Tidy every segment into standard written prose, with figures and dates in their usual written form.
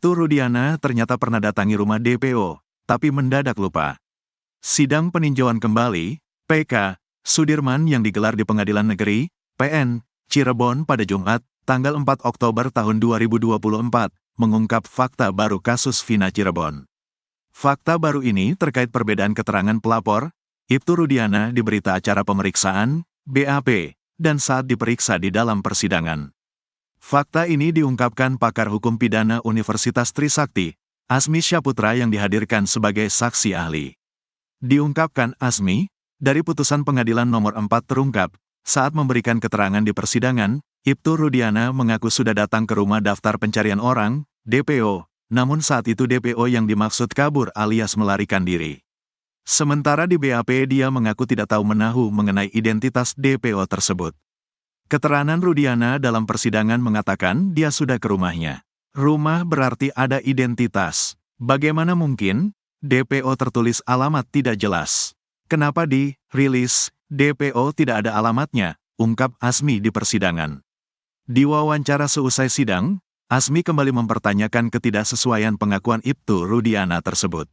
Ibtu Rudiana ternyata pernah datangi rumah DPO, tapi mendadak lupa. Sidang peninjauan kembali, PK, Sudirman yang digelar di Pengadilan Negeri, PN, Cirebon pada Jumat, tanggal 4 Oktober tahun 2024, mengungkap fakta baru kasus Vina Cirebon. Fakta baru ini terkait perbedaan keterangan pelapor, Ibtu Rudiana di berita acara pemeriksaan, BAP, dan saat diperiksa di dalam persidangan. Fakta ini diungkapkan pakar hukum pidana Universitas Trisakti, Asmi Syaputra yang dihadirkan sebagai saksi ahli. Diungkapkan Asmi, dari putusan pengadilan nomor 4 terungkap, saat memberikan keterangan di persidangan, Ibtu Rudiana mengaku sudah datang ke rumah daftar pencarian orang, DPO, namun saat itu DPO yang dimaksud kabur alias melarikan diri. Sementara di BAP dia mengaku tidak tahu menahu mengenai identitas DPO tersebut. Keterangan Rudiana dalam persidangan mengatakan dia sudah ke rumahnya. Rumah berarti ada identitas. Bagaimana mungkin DPO tertulis alamat tidak jelas? Kenapa di rilis DPO tidak ada alamatnya? Ungkap Asmi di persidangan. Di wawancara seusai sidang, Asmi kembali mempertanyakan ketidaksesuaian pengakuan Ibtu Rudiana tersebut.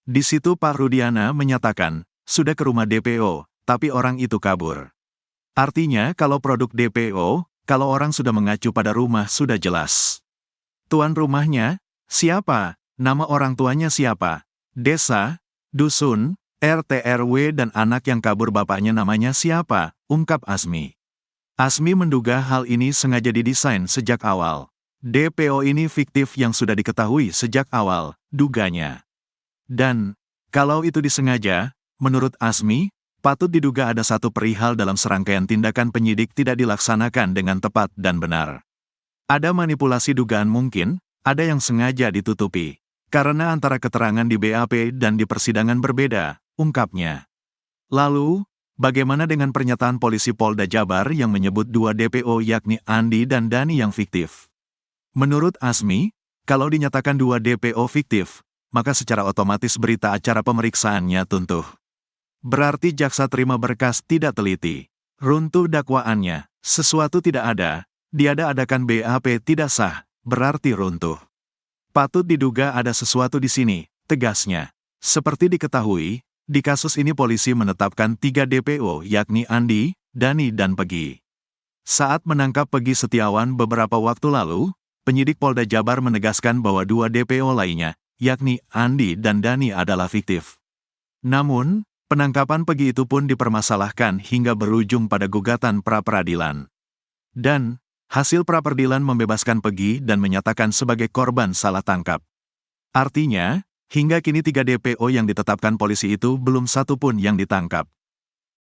Di situ Pak Rudiana menyatakan, sudah ke rumah DPO, tapi orang itu kabur. Artinya kalau produk DPO, kalau orang sudah mengacu pada rumah sudah jelas. Tuan rumahnya, siapa? Nama orang tuanya siapa? Desa, dusun, RT RW dan anak yang kabur bapaknya namanya siapa? Ungkap Asmi. Asmi menduga hal ini sengaja didesain sejak awal. DPO ini fiktif yang sudah diketahui sejak awal, duganya. Dan, kalau itu disengaja, menurut Asmi, patut diduga ada satu perihal dalam serangkaian tindakan penyidik tidak dilaksanakan dengan tepat dan benar. Ada manipulasi dugaan mungkin, ada yang sengaja ditutupi. Karena antara keterangan di BAP dan di persidangan berbeda, ungkapnya. Lalu, bagaimana dengan pernyataan polisi Polda Jabar yang menyebut dua DPO yakni Andi dan Dani yang fiktif? Menurut Asmi, kalau dinyatakan dua DPO fiktif, maka secara otomatis berita acara pemeriksaannya tuntuh. Berarti jaksa terima berkas tidak teliti. Runtuh dakwaannya, sesuatu tidak ada, diada-adakan BAP tidak sah, berarti runtuh. Patut diduga ada sesuatu di sini, tegasnya. Seperti diketahui, di kasus ini polisi menetapkan 3 DPO yakni Andi, Dani dan Pegi. Saat menangkap Pegi Setiawan beberapa waktu lalu, penyidik Polda Jabar menegaskan bahwa 2 DPO lainnya, yakni Andi dan Dani adalah fiktif. Namun, penangkapan Pegi itu pun dipermasalahkan hingga berujung pada gugatan pra-peradilan. Dan, hasil pra-peradilan membebaskan Pegi dan menyatakan sebagai korban salah tangkap. Artinya, hingga kini 3 DPO yang ditetapkan polisi itu belum satu pun yang ditangkap.